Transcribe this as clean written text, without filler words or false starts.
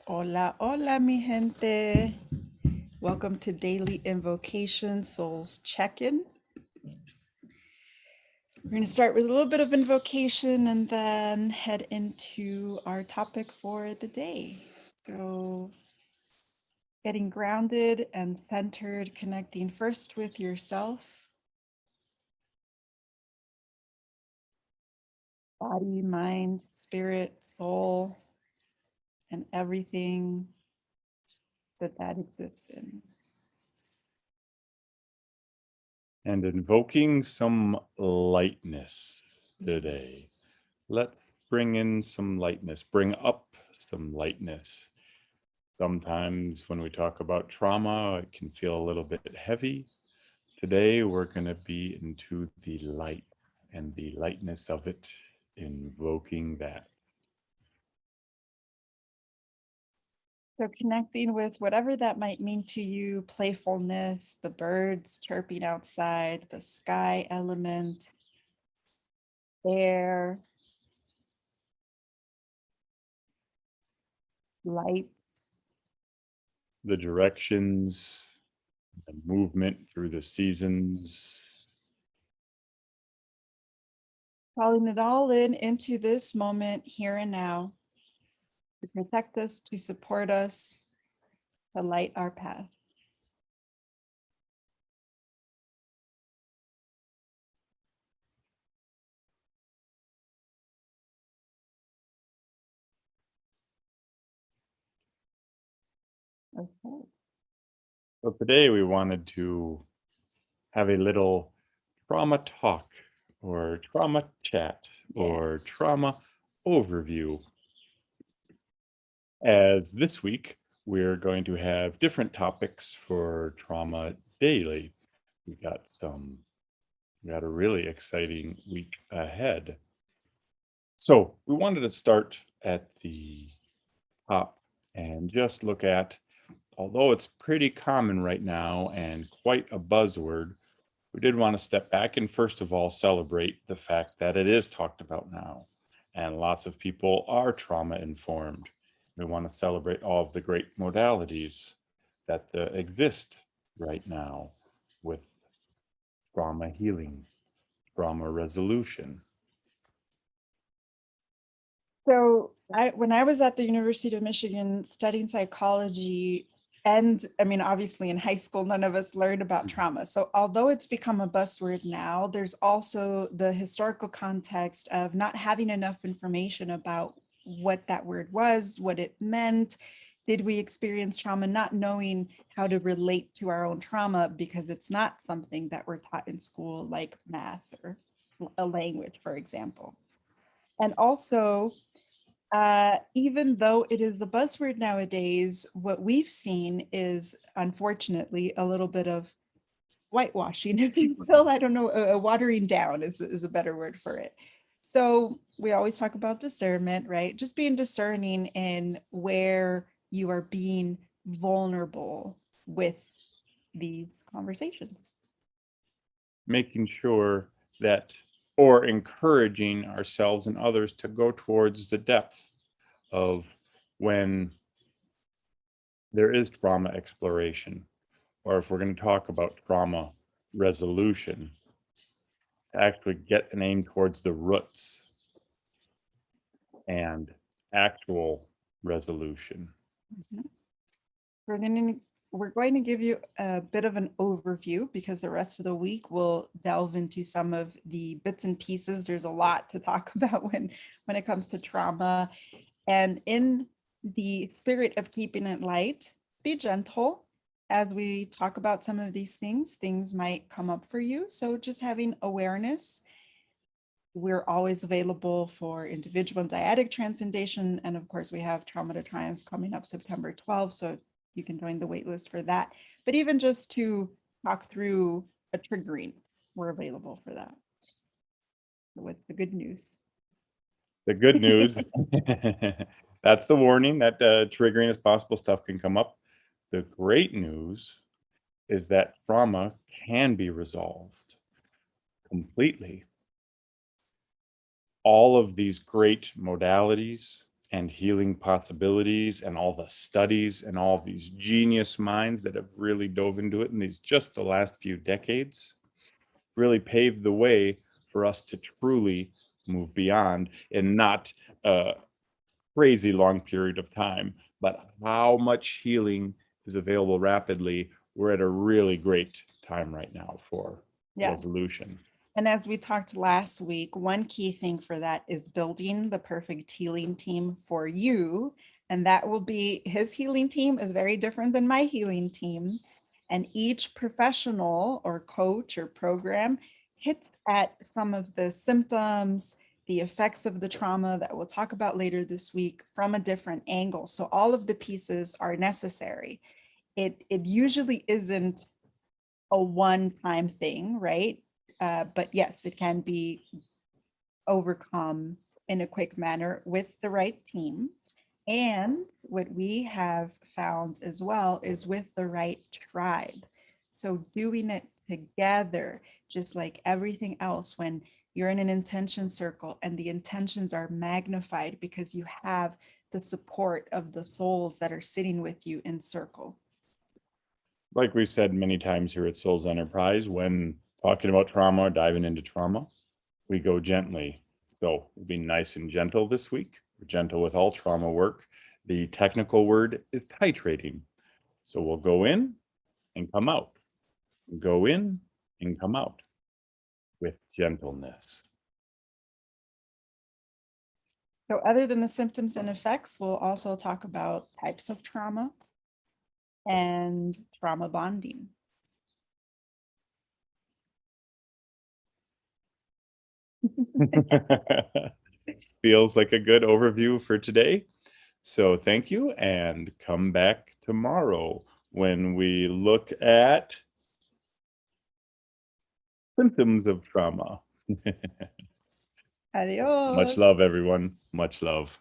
Hola, hola, mi gente. Welcome to Daily Invocation Souls Check-in. We're going to start with a little bit of invocation and then head into our topic for the day. So, getting grounded and centered, connecting first with yourself, body, mind, spirit, soul, and everything that exists in. And invoking some lightness today. Let's bring in some lightness, bring up some lightness. Sometimes when we talk about trauma, it can feel a little bit heavy. Today, we're going to be into the light and the lightness of it, invoking that. So connecting with whatever that might mean to you, playfulness, the birds chirping outside, the sky element, air, light. The directions, the movement through the seasons. Calling it all in into this moment here and now to protect us, to support us, to light our path. Okay. So today we wanted to have a little trauma talk or trauma chat or Yes. trauma overview. As this week, we're going to have different topics for trauma daily. We got some, we got a really exciting week ahead. So we wanted to start at the top and just look at, although it's pretty common right now and quite a buzzword, we did want to step back and first of all celebrate the fact that it is talked about now and lots of people are trauma informed. We want to celebrate all of the great modalities that exist right now with trauma healing, trauma resolution. So when I was at the University of Michigan studying psychology, and I mean, obviously in high school, none of us learned about trauma. So although it's become a buzzword now, there's also the historical context of not having enough information about what that word was, what it meant. Did we experience trauma, not knowing how to relate to our own trauma because it's not something that we're taught in school, like math or a language, for example. And also, even though it is a buzzword nowadays, what we've seen is unfortunately a little bit of whitewashing, if you will. I don't know, a watering down is a better word for it. So we always talk about discernment, right? Just being discerning in where you are being vulnerable with these conversations. Making sure that, or encouraging ourselves and others to go towards the depth of when there is trauma exploration, or if we're going to talk about trauma resolution, to actually get an aim towards the roots and actual resolution. Mhm. We're going to we're going to give you a bit of an overview because the rest of the week we'll delve into some of the bits and pieces. There's a lot to talk about when it comes to trauma. And in the spirit of keeping it light, be gentle as we talk about some of these things. Things might come up for you. So just having awareness. We're always available for individual and dyadic transcendation. And of course, we have Trauma to Triumph coming up September 12th. So you can join the waitlist for that. But even just to talk through a triggering, we're available for that. So what's the good news? The good news, that's the warning that triggering as possible stuff can come up. The great news is that trauma can be resolved completely. All of these great modalities and healing possibilities and all the studies and all these genius minds that have really dove into it in these just the last few decades really paved the way for us to truly move beyond in not a crazy long period of time, but how much healing is available rapidly. We're at a really great time right now for Yeah. resolution. And as we talked last week, one key thing for that is building the perfect healing team for you. And that will be his healing team is very different than my healing team. And each professional or coach or program hits at some of the symptoms, the effects of the trauma that we'll talk about later this week from a different angle. So all of the pieces are necessary. It usually isn't a one-time thing, right? But yes, it can be overcome in a quick manner with the right team. And what we have found as well is with the right tribe. So doing it together, just like everything else, when you're in an intention circle and the intentions are magnified because you have the support of the souls that are sitting with you in circle. Like we said many times here at Souls Enterprise, when talking about trauma or diving into trauma, we go gently. So we'll be nice and gentle this week. We're gentle with all trauma work. The technical word is titrating. So we'll go in and come out, go in and come out with gentleness. So other than the symptoms and effects, we'll also talk about types of trauma and trauma bonding. Feels like a good overview for today. So thank you, and come back tomorrow when we look at symptoms of trauma. Adios. Much love, everyone. Much love.